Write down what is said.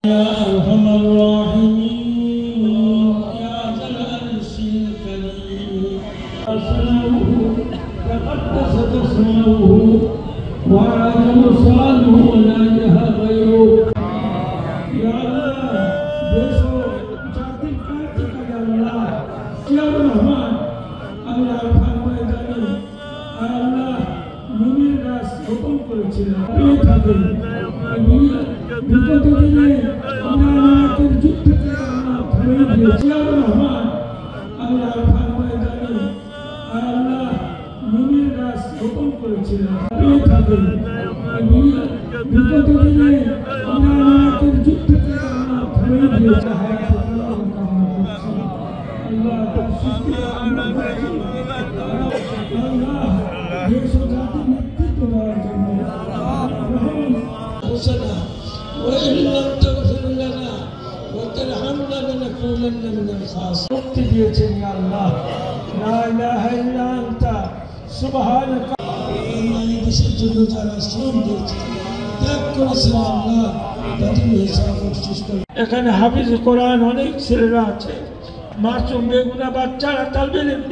يا أرحم الراحمين يا ذا العرش الكريم اسمه تقدست اسمه وعلم صانه ولا إله غيره يا الله بيسو جاتي كاتي يا الله يا رحمن الله فرمائے জানি আল্লাহ নবীর কাছ হুকুম করেছিলেন এই থাকেন বিগত দিনে আমরা আমাদের যুদ্ধ থেকে আল্লাহ ফিরিয়ে দিয়েছি ইয়া রহমান আল্লাহ ফরমায় জানি আল্লাহ নবীর কাছ হুকুম করেছিলেন এই থাকেন বিগত দিনে আমরা আমাদের যুদ্ধ থেকে আল্লাহ ফিরিয়ে দিয়েছি আল্লাহ তার সৃষ্টি আল্লাহ দেশ ও জাতির নেতৃত্ব দেওয়ার জন্য وإن لم تغفر لنا وترحمنا لنكونن من الخاسرين মুক্তি দিয়েছেন ইয়া আল্লাহ লা ইলাহা ইল্লা আনতা সুবহানাকা এই দেশের জন্য যারা শ্রম দিয়েছে ত্যাগ করেছেন আল্লাহ তাদের হিসাব শেষ করুন এখানে হাফিজ কোরআন অনেক ছেলেরা আছে মাসুম বেগুনা বাচ্চারা তালবে ইলিম